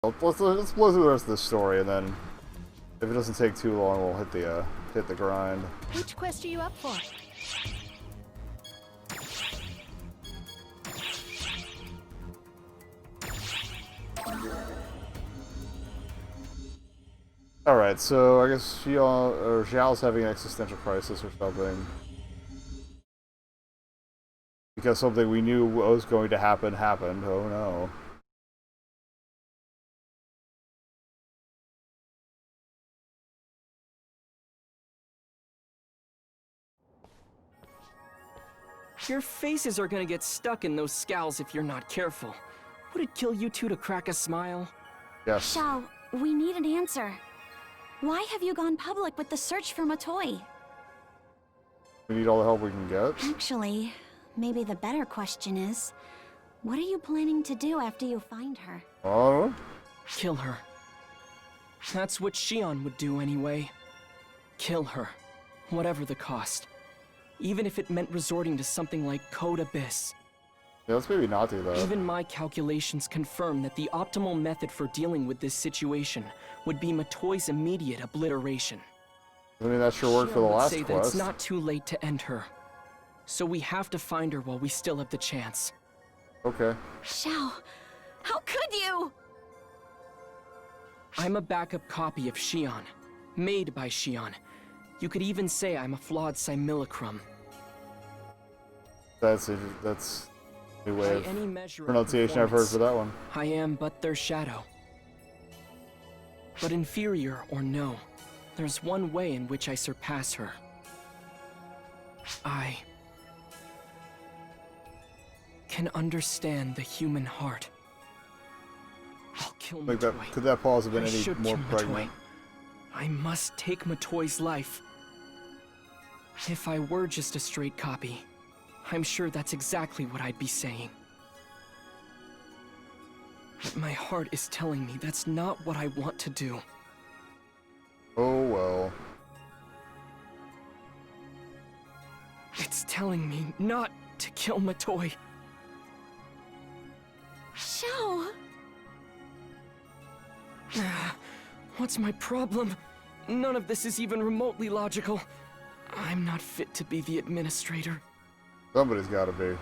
Let's blow through the rest of this story, and then if it doesn't take too long, we'll hit the grind. Which quest are you up for? Alright, so I guess Xiao's having an existential crisis or something. Because something we knew was going to happen happened. Oh no. Your faces are gonna get stuck in those scowls if you're not careful. Would it kill you two to crack a smile? Yes. Xiao, we need an answer. Why have you gone public with the search for Matoi? We need all the help we can get. Actually, maybe the better question is, what are you planning to do after you find her? Oh? Kill her. That's what Xion would do anyway. Kill her, whatever the cost. Even if it meant resorting to something like Code Abyss. Yeah, let's maybe not do that. Even my calculations confirm that the optimal method for dealing with this situation would be Matoi's immediate obliteration. I mean, that sure worked for the last say quest. that it's not too late to end her. So we have to find her while we still have the chance. Okay. Xiao, how could you? I'm a backup copy of Xion, made by Xion. You could even say I'm a flawed simulacrum. That's a new way of pronunciation I've heard for that one. I am but their shadow. But inferior or no, there's one way in which I surpass her. I can understand the human heart. I'll kill Like Matoi. that, could that pause have been I any should more kill pregnant? Matoi. I must take Matoi's life. If I were just a straight copy, I'm sure that's exactly what I'd be saying. But my heart is telling me that's not what I want to do. Oh well. It's telling me not to kill Matoi. Xiao! What's my problem? None of this is even remotely logical. I'm not fit to be the administrator. Somebody's gotta be.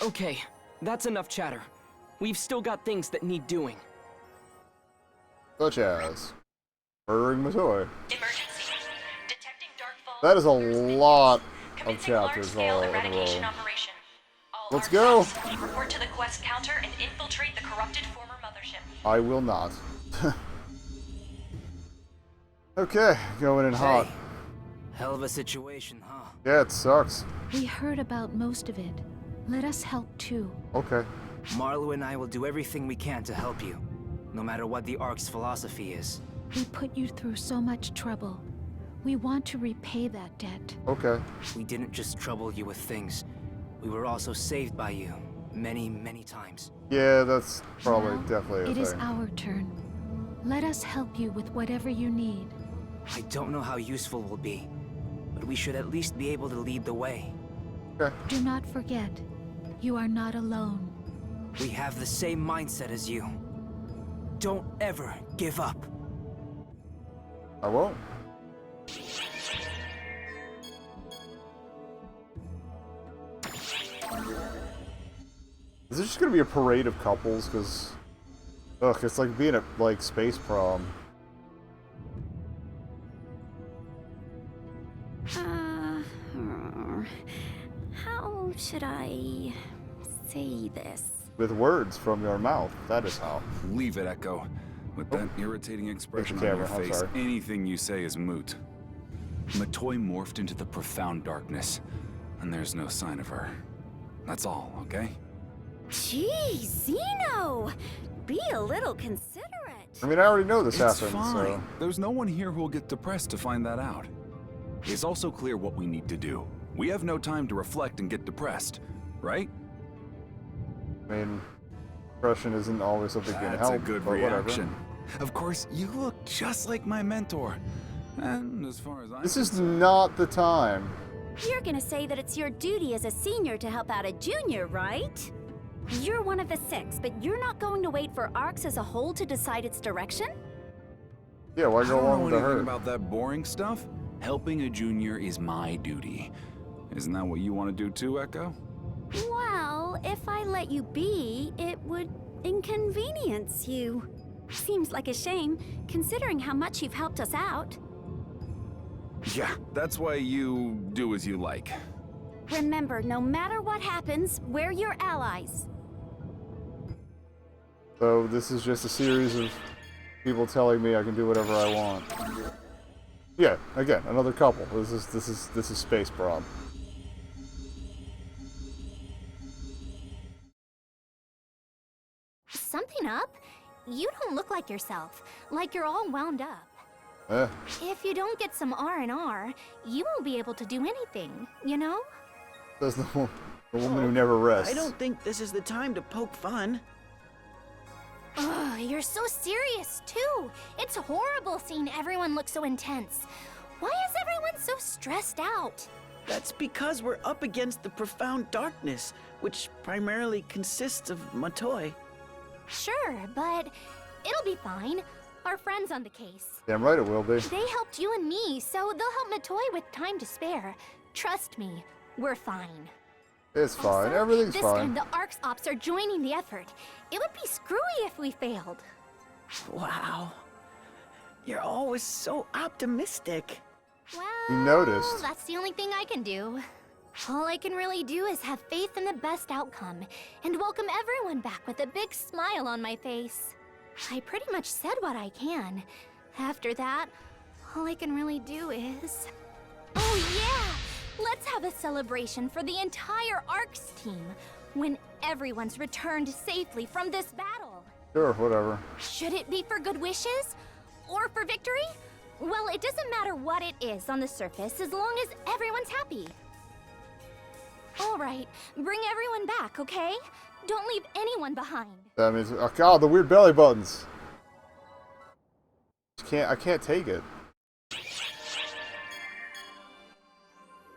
Okay, that's enough chatter. We've still got things that need doing. Such as murdering Matoi. Emergency. Detecting darkfall. That is a lot of chapters all in a row. Operation. All Let's go! artifacts, report to the quest counter and infiltrate the corrupted former mothership. I will not. Okay, going in hot. Hey, hell of a situation, huh? Yeah, it sucks. We heard about most of it. Let us help too. Okay. Marlo and I will do everything we can to help you, no matter what the Ark's philosophy is. We put you through so much trouble. We want to repay that debt. Okay. We didn't just trouble you with things. We were also saved by you, many, many times. Yeah, that's probably Now, definitely a it is thing. our turn. Let us help you with whatever you need. I don't know how useful we'll be, but we should at least be able to lead the way. Okay. Do not forget, you are not alone. We have the same mindset as you. Don't ever give up. I won't. Is this just gonna be a parade of couples? Because, ugh, it's like being at, like, space prom. How should I say this? With words from your mouth. That is how. Leave it, Echo. With that irritating expression on camera, your I'm face, sorry. anything you say is moot. Matoi morphed into the profound darkness, and there's no sign of her. That's all, okay? Gee, Zeno! Be a little considerate. I mean, I already know this It's happened, fine. so... There's no one here who will get depressed to find that out. It's also clear what we need to do. We have no time to reflect and get depressed, right? I mean, depression isn't always something you can That's help, a good but whatever. reaction. Of course, you look just like my mentor. And as far as I'm This is concerned, not the time. You're gonna say that it's your duty as a senior to help out a junior, right? You're one of the 6, but you're not going to wait for ARCS as a whole to decide its direction? Yeah, why I go don't along know with anything her? about that boring stuff. Helping a junior is my duty. Isn't that what you want to do too, Echo? Well, if I let you be, it would inconvenience you. Seems like a shame, considering how much you've helped us out. Yeah, that's why you do as you like. Remember, no matter what happens, we're your allies. So this is just a series of people telling me I can do whatever I want. Yeah, again, another couple. This is space prom. Something up? You don't look like yourself. Like you're all wound up. If you don't get some R&R, you won't be able to do anything, you know? Says the woman who never rests. I don't think this is the time to poke fun. Ugh, you're so serious, too. It's horrible seeing everyone look so intense. Why is everyone so stressed out? That's because we're up against the profound darkness, which primarily consists of Matoi. Sure, but it'll be fine. Our friend's on the case. Damn right it will be. They helped you and me, so they'll help Matoi with time to spare. Trust me, we're fine. It's fine. Also, Everything's this fine. time the ARCS ops are joining the effort. It would be screwy if we failed. Wow. You're always so optimistic. Well, You noticed. that's the only thing I can do. All I can really do is have faith in the best outcome and welcome everyone back with a big smile on my face. I pretty much said what I can. After that, all I can really do is... Oh yeah! Let's have a celebration for the entire ARCS team when everyone's returned safely from this battle. Sure, whatever. Should it be for good wishes? Or for victory? Well, it doesn't matter what it is on the surface as long as everyone's happy. Alright, bring everyone back, okay? Don't leave anyone behind. That means, oh god, the weird belly buttons. I can't take it.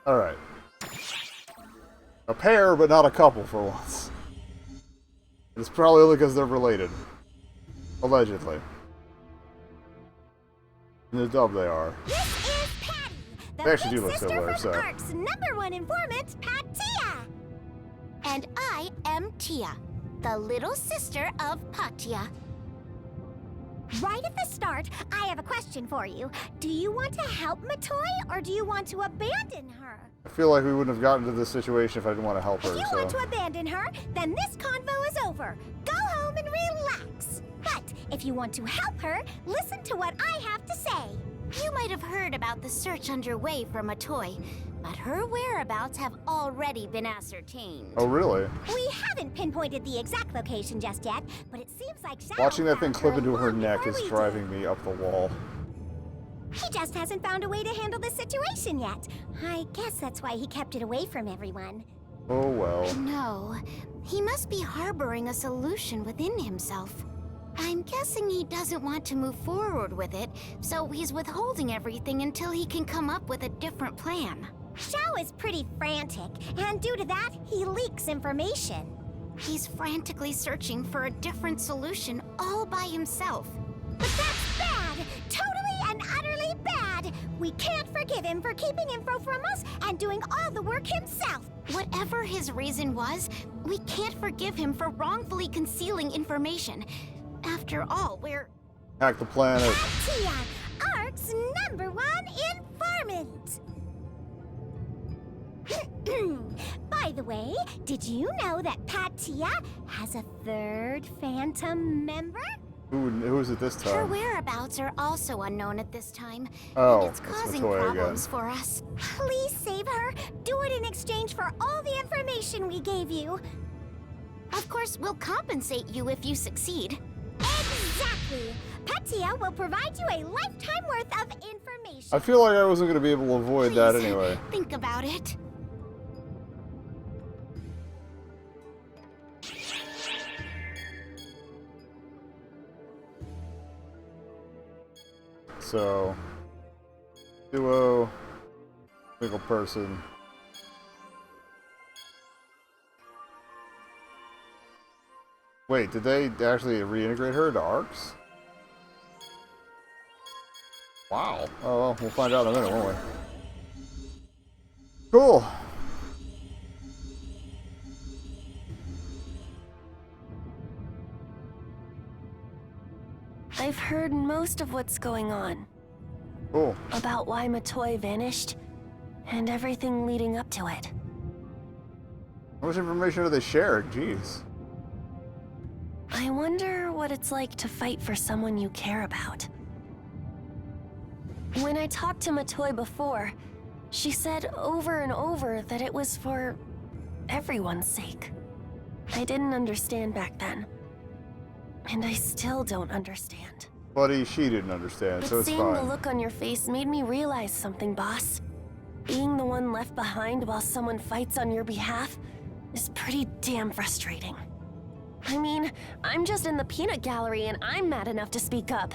Alright. A pair, but not a couple for once. It's probably only because they're related. Allegedly. In the dub they are. This is Patty, the They actually big do look sister similar, from so. ARC's #1 informant, Patia. And I am Tia, the little sister of Patia. Right at the start, I have a question for you. Do you want to help Matoi, or do you want to abandon her? I feel like we wouldn't have gotten to this situation if I didn't want to help her, If you so. want to abandon her, then this convo is over. Go home and relax. But if you want to help her, listen to what I have to say. You might have heard about the search underway for Matoi, but her whereabouts have already been ascertained. Oh, really? We haven't pinpointed the exact location just yet, but it seems like Shadow Watching that thing found clip her into her long neck before is we driving did. me up the wall. He just hasn't found a way to handle the situation yet. I guess that's why he kept it away from everyone. Oh well. No, he must be harboring a solution within himself. I'm guessing he doesn't want to move forward with it, so he's withholding everything until he can come up with a different plan. Xiao is pretty frantic, and due to that, he leaks information. He's frantically searching for a different solution all by himself. But that's bad! Totally and utterly bad! We can't forgive him for keeping info from us and doing all the work himself! Whatever his reason was, we can't forgive him for wrongfully concealing information. After all, we're... Hack the planet. Tia, ARC's #1 informant! By the way, did you know that Patia has a third Phantom member? Who is it this Her time? whereabouts are also unknown at this time. Oh, and it's it's causing Matoi again. problems for us. Please save her. Do it in exchange for all the information we gave you. Of course, we'll compensate you if you succeed. Exactly. Patia will provide you a lifetime worth of information. I feel like I wasn't going to be able to avoid that Please, anyway. Think about it. So, duo, single person. Wait, did they actually reintegrate her into ARCs? Wow. Oh, well, we'll find out in a minute, won't we? Cool. I've heard most of what's going on. Cool. About why Matoi vanished, and everything leading up to it. How much information are they sharing? Jeez. I wonder what it's like to fight for someone you care about. When I talked to Matoi before, she said over and over that it was for everyone's sake. I didn't understand back then. And I still don't understand. Buddy, she didn't understand, so But it's seeing fine. the look on your face made me realize something, boss. Being the one left behind while someone fights on your behalf is pretty damn frustrating. I mean, I'm just in the peanut gallery and I'm mad enough to speak up.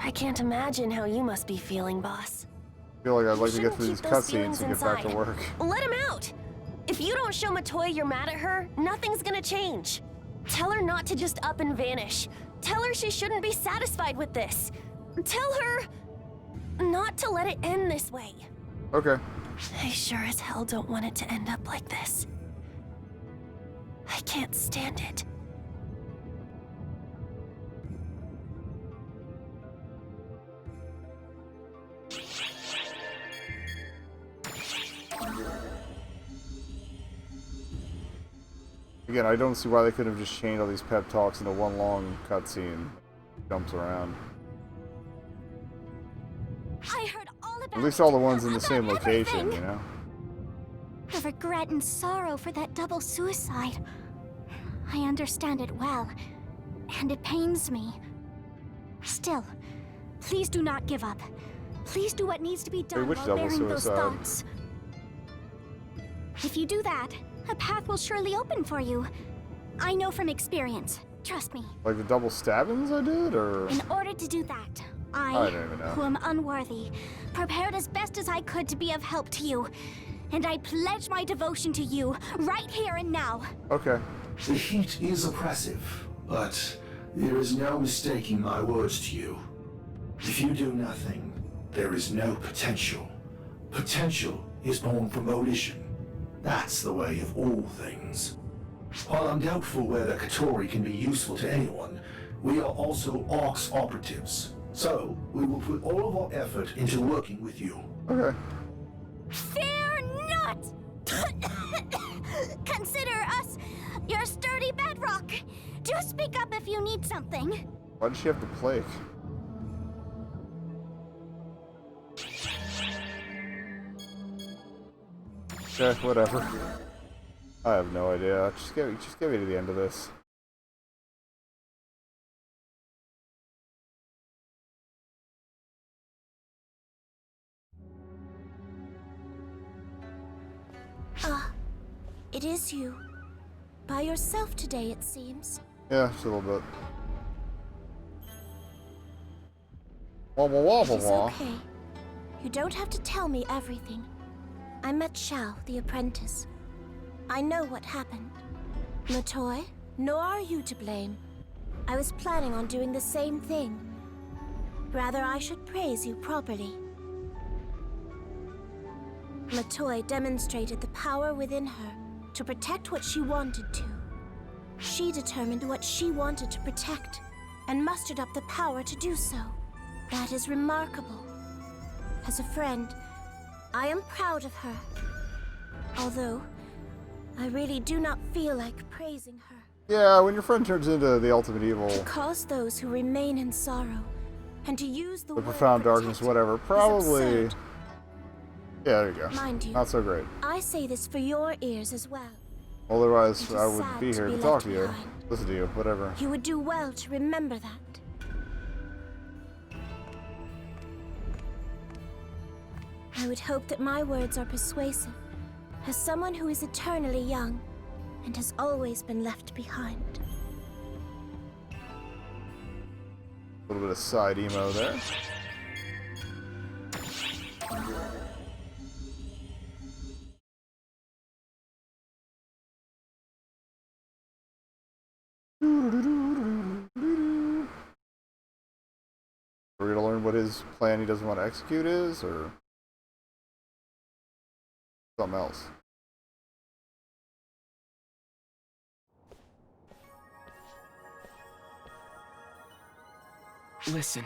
I can't imagine how you must be feeling, boss. I feel like I'd like to get Shouldn't through these keep those cutscenes feelings and get back to inside. work. Let him out! If you don't show Matoi you're mad at her, nothing's gonna change. Tell her not to just up and vanish. Tell her she shouldn't be satisfied with this. Tell her not to let it end this way. Okay. I sure as hell don't want it to end up like this. I can't stand it. Again, I don't see why they couldn't have just chained all these pep talks into one long cutscene. Jumps around. I heard all about At least all the ones in the about same location, everything. you know? The regret and sorrow for that double suicide. I understand it well, and it pains me. Still, please do not give up. Please do what needs to be done which while double bearing those suicide? thoughts. If you do that, a path will surely open for you. I know from experience. Trust me. Like the double stabbings I did, or? In order to do that, I don't even know. who am unworthy, prepared as best as I could to be of help to you. And I pledge my devotion to you, right here and now. Okay. The heat is oppressive, but there is no mistaking my words to you. If you do nothing, there is no potential. Potential is born from volition. That's the way of all things. While I'm doubtful whether Katori can be useful to anyone, we are also ARC's operatives. So, we will put all of our effort into working with you. Okay. Fear not! Consider us your sturdy bedrock. Do speak up if you need something. Why does she have the plague? Okay, whatever. I have no idea. Just get me to the end of this. Ah, it is you. By yourself today, it seems. Yeah, just a little bit. Wobble wobble It is wobble. okay. You don't have to tell me everything. I met Xiao, the apprentice. I know what happened. Matoi, nor are you to blame. I was planning on doing the same thing. Rather, I should praise you properly. Matoi demonstrated the power within her to protect what she wanted to. She determined what she wanted to protect and mustered up the power to do so. That is remarkable. As a friend, I am proud of her. Although, I really do not feel like praising her. Yeah, when your friend turns into the ultimate evil, To cause those who remain in sorrow, and to use the the word profound darkness, protect whatever, is probably. absurd. Yeah, there you go. Mind you, Not so great. I say this for your ears as well. Otherwise, It is I wouldn't sad be to here be to talk left to you. behind. Listen to you, whatever. You would do well to remember that. I would hope that my words are persuasive, as someone who is eternally young and has always been left behind. A little bit of side emo there. Are we gonna learn what his plan he doesn't want to execute is, or something else? Listen,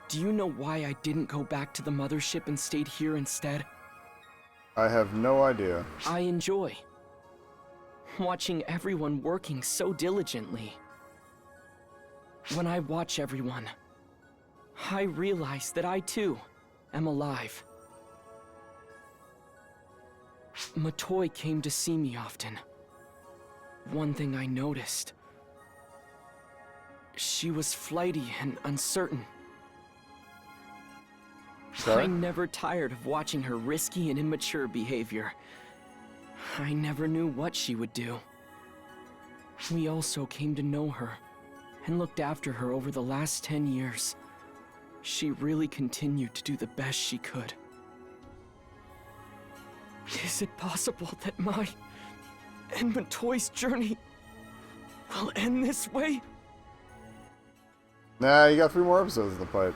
do you know why I didn't go back to the mothership and stayed here instead? I have no idea. I enjoy watching everyone working so diligently. When I watch everyone, I realize that I too am alive. Matoi came to see me often. One thing I noticed: she was flighty and uncertain. Sorry? I never tired of watching her risky and immature behavior. I never knew what she would do. We also came to know her and looked after her over the last 10 years. She really continued to do the best she could. Is it possible that my and Matoi's journey will end this way? Nah, you got 3 more episodes in the pipe.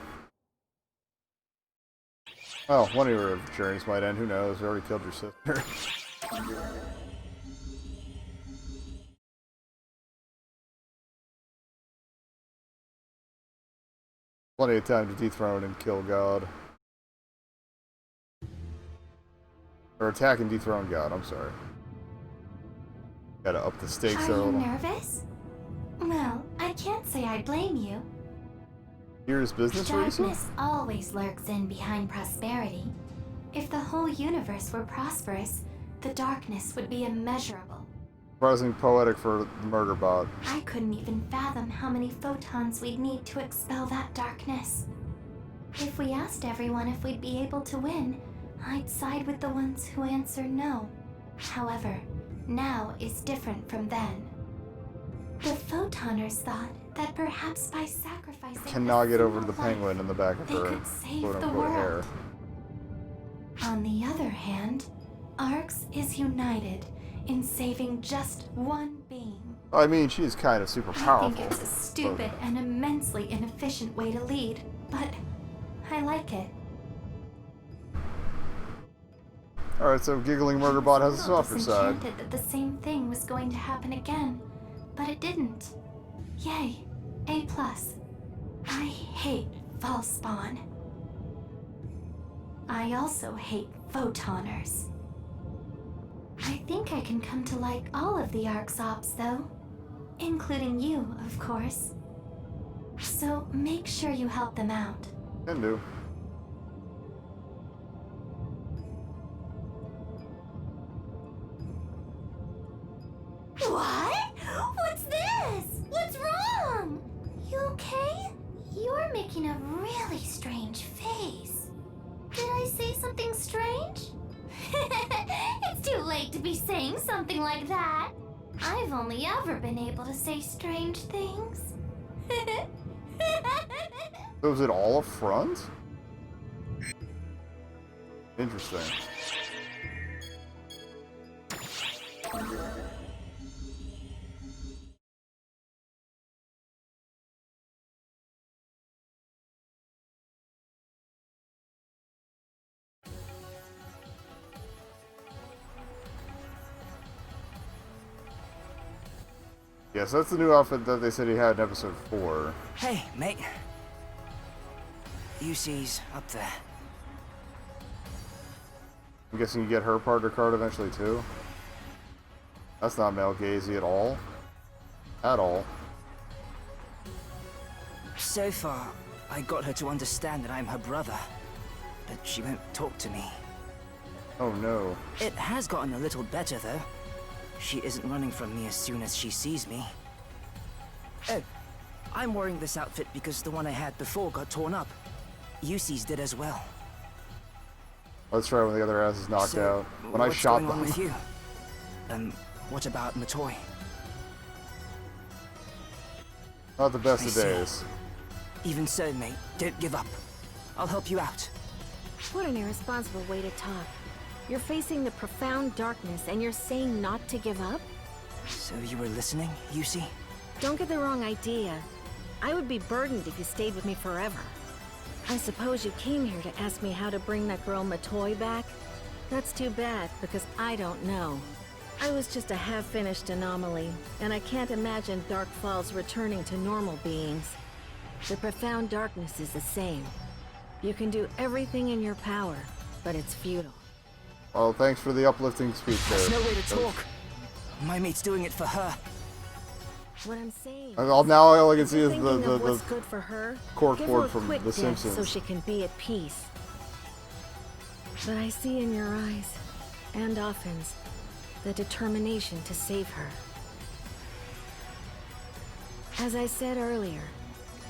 Oh, one of your journeys might end. Who knows? You already killed your sister. Plenty of time to dethrone and kill God. Or attack and dethrone God, I'm sorry. Gotta up the stakes there a Are you little. nervous? Well, I can't say I blame you. Here's business reason? Darkness always lurks in behind prosperity. If the whole universe were prosperous, the darkness would be immeasurable. Surprisingly poetic for the murder bot. I couldn't even fathom how many photons we'd need to expel that darkness. If we asked everyone if we'd be able to win, I'd side with the ones who answer no. However, now is different from then. The photoners thought that perhaps by sacrificing Cannot get over to the single life, penguin in the back of they her could save the quote-unquote hair. world. On the other hand, Arx is united in saving just one being. I mean, she is kind of super I powerful. think it's a stupid and immensely inefficient way to lead, but I like it. Alright, so Giggling Murderbot has a softer side. Disenchanted that the same thing was going to happen again, but it didn't. Yay, A+. I hate false spawn. I also hate photoners. I think I can come to like all of the Arx ops, though. Including you, of course. So make sure you help them out. Can do. What? What's this? What's wrong? You okay? You're making a really strange face. Did I say something strange? It's too late to be saying something like that. I've only ever been able to say strange things. So is it all a front? Interesting. Yes, that's the new outfit that they said he had in episode 4. Hey, mate. UC's up there. I'm guessing you get her partner card eventually too. That's not male gazy at all. At all. So far, I got her to understand that I'm her brother, but she won't talk to me. Oh no. It has gotten a little better, though. She isn't running from me as soon as she sees me. Oh, I'm wearing this outfit because the one I had before got torn up. Yusi's did as well. Let's try when the other ass is knocked So, out. When I what's shot going on them. with you? What about Matoi? Not the best I of see. days. Even so, mate, don't give up. I'll help you out. What an irresponsible way to talk. You're facing the profound darkness and you're saying not to give up? So you were listening, Yusi? Don't get the wrong idea. I would be burdened if you stayed with me forever. I suppose you came here to ask me how to bring that girl Matoy back? That's too bad, because I don't know. I was just a half-finished anomaly, and I can't imagine Dark Falls returning to normal beings. The profound darkness is the same. You can do everything in your power, but it's futile. Well, thanks for the uplifting speech there. There's no way to talk. My mate's doing it for her. What I'm saying. Now all I can see is what's good for her. corkboard from quick The death Simpsons. so she can be at peace. But I see in your eyes, and Often's, the determination to save her. As I said earlier,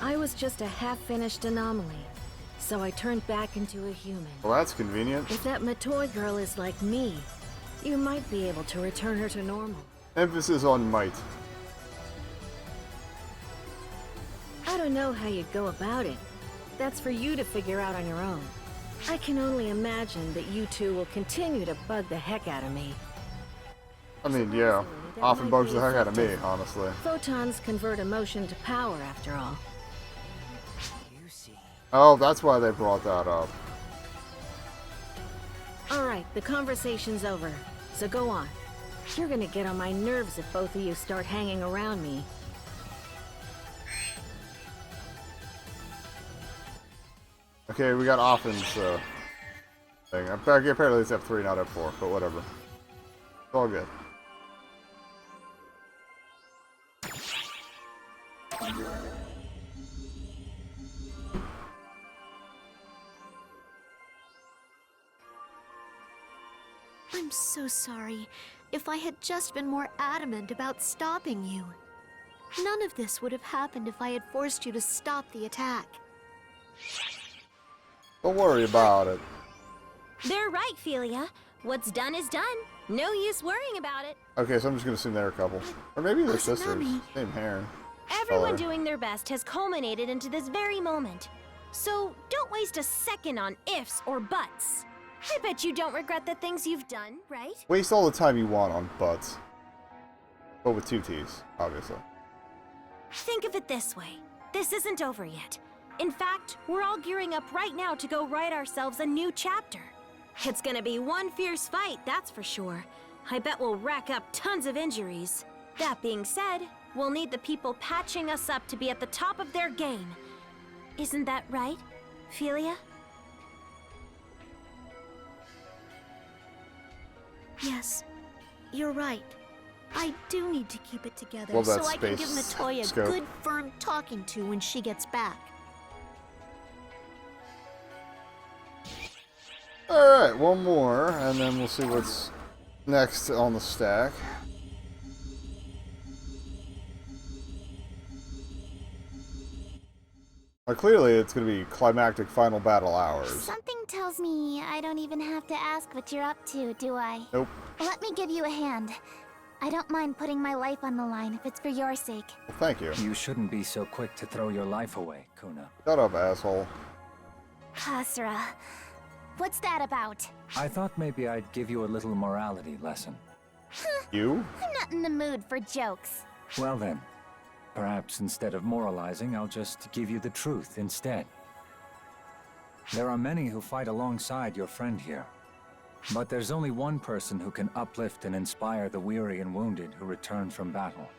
I was just a half-finished anomaly, so I turned back into a human. Well, that's convenient. If that Matoy girl is like me, you might be able to return her to normal. Emphasis on might. I don't know how you'd go about it. That's for you to figure out on your own. I can only imagine that you two will continue to bug the heck out of me. I mean, yeah. Often bugs the heck out of me, honestly. Photons convert emotion to power, after all. Oh, that's why they brought that up. Alright, the conversation's over, so go on. You're gonna get on my nerves if both of you start hanging around me. Okay, we got Often's thing. Apparently it's F3, not F4, but whatever. It's all good. I'm so sorry. If I had just been more adamant about stopping you. None of this would have happened if I had forced you to stop the attack. Don't worry about it. They're right, Philia. What's done is done. No use worrying about it. Okay, so I'm just gonna assume they're a couple. Or maybe they're sisters. Asanami. Same hair. Everyone color. doing their best has culminated into this very moment. So don't waste a second on ifs or buts. I bet you don't regret the things you've done, right? Waste all the time you want on butts. But with two T's, obviously. Think of it this way. This isn't over yet. In fact, we're all gearing up right now to go write ourselves a new chapter. It's gonna be one fierce fight, that's for sure. I bet we'll rack up tons of injuries. That being said, we'll need the people patching us up to be at the top of their game. Isn't that right, Philia? Yes, you're right. I do need to keep it together Love that so I can give space Matoy a scope. good, firm talking to when she gets back. Alright, one more, and then we'll see what's next on the stack. Clearly, it's going to be climactic final battle hours. Something tells me I don't even have to ask what you're up to, do I? Nope. Let me give you a hand. I don't mind putting my life on the line if it's for your sake. Well, thank you. You shouldn't be so quick to throw your life away, Kuna. Shut up, asshole. Kasra. What's that about? I thought maybe I'd give you a little morality lesson. You? I'm not in the mood for jokes. Well then, perhaps instead of moralizing, I'll just give you the truth instead. There are many who fight alongside your friend here. But there's only one person who can uplift and inspire the weary and wounded who return from battle.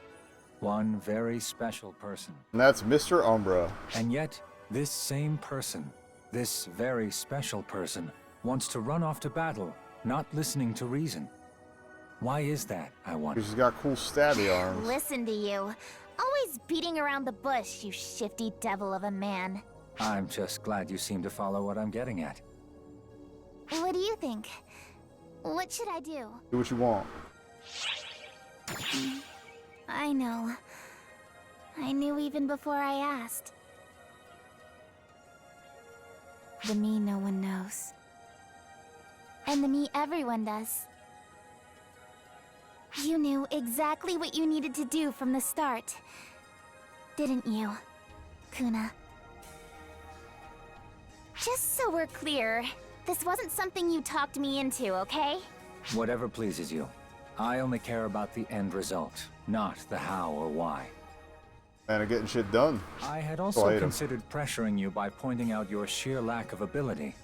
One very special person. And that's Mr. Umbra. And yet, this same person, this very special person, wants to run off to battle, not listening to reason. Why is that, I wonder? She's got cool stabby arms. Listen to you. Always beating around the bush, you shifty devil of a man. I'm just glad you seem to follow what I'm getting at. What do you think? What should I do? Do what you want. I know. I knew even before I asked. The me no one knows. And the me everyone does. You knew exactly what you needed to do from the start. Didn't you, Kuna? Just so we're clear, this wasn't something you talked me into, okay? Whatever pleases you. I only care about the end result, not the how or why. And getting shit done. I had I also hate 'em. considered pressuring you by pointing out your sheer lack of ability.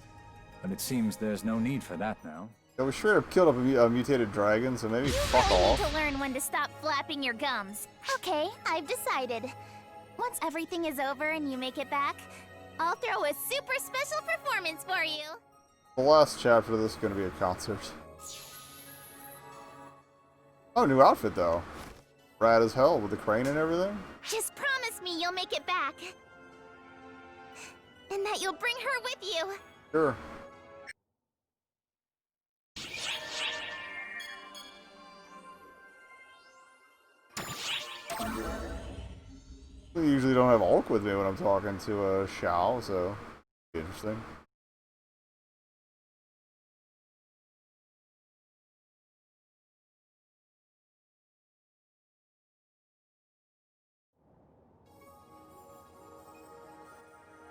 But it seems there's no need for that now. Yeah, we straight up killed a mutated dragon, so maybe fuck You off. need to learn when to stop flapping your gums. Okay, I've decided. Once everything is over and you make it back, I'll throw a super special performance for you. The last chapter of this is going to be a concert. Oh, new outfit though. Rad as hell with the crane and everything. Just promise me you'll make it back. And that you'll bring her with you. Sure. I usually don't have Ulk with me when I'm talking to Xiao, so be interesting.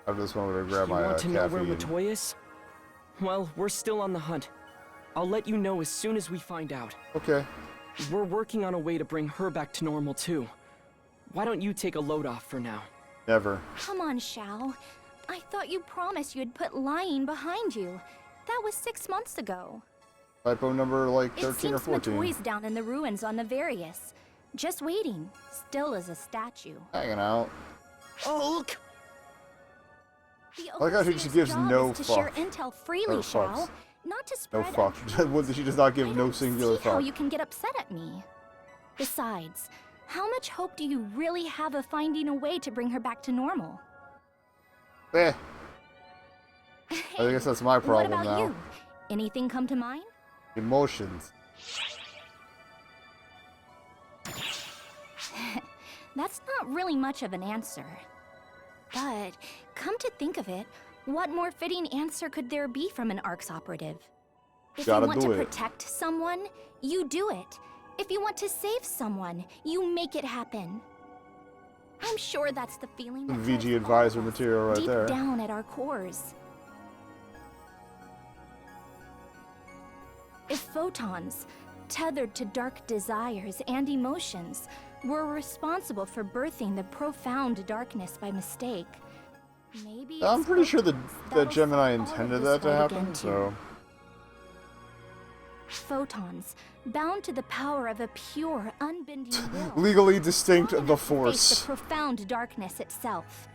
After this one, I'm gonna grab You my want to know where caffeine. Matoy is? Well, we're still on the hunt. I'll let you know as soon as we find out. Okay. We're working on a way to bring her back to normal too. Why don't you take a load off for now? Never. Come on, Xiao. I thought you promised you'd put lying behind you. That was 6 months ago. Typo number like It 13 or seems 14. Matoy's down in the ruins on Navarius. Just waiting, still as a statue. Hanging out. Ulk! The I like how she Overseer's gives job no is to share fuck. intel freely, Or Xiao. fucks. Not to No spread fuck. She does not give no singular See how fuck. you can get upset at me. Besides, how much hope do you really have of finding a way to bring her back to normal? Eh. I guess that's my problem What about now. you? Anything come to mind? Emotions. That's not really much of an answer. But, come to think of it, what more fitting answer could there be from an ARCS operative? If Gotta you want do to it. protect someone, you do it. If you want to save someone, you make it happen. I'm sure that's the feeling that VG advisor material right deep there. down at our cores. If photons, tethered to dark desires and emotions, were responsible for birthing the profound darkness by mistake, maybe I'm it's pretty sure that that'll Gemini set all of intended this that to right happen, again, so... Photons, bound to the power of a pure, unbending will. Legally distinct the Face the Force. profound darkness itself.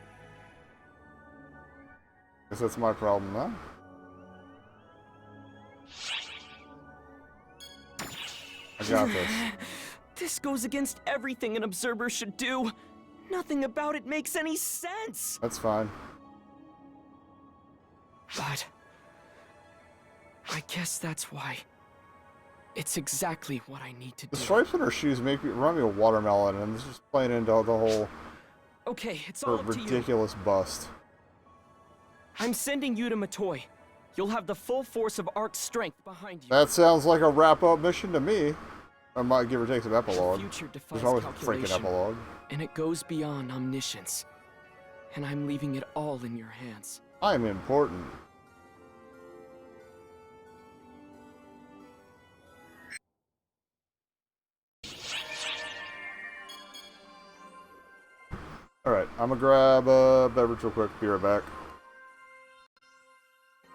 Guess that's my problem now. I got this. This goes against everything an observer should do. Nothing about it makes any sense. That's fine. But I guess that's why. It's exactly what I need to The do. stripes on her shoes remind me of watermelon, and this is playing into the whole Okay, it's all up to you. ridiculous bust. I'm sending you to Matoy. You'll have the full force of ARC's strength behind you. That sounds like a wrap-up mission to me. I might give or take some epilogue. Future defies There's always a freaking calculation, epilogue. and it goes beyond omniscience. And I'm leaving it all in your hands. I'm important. Alright, I'm gonna grab a beverage real quick, be right back.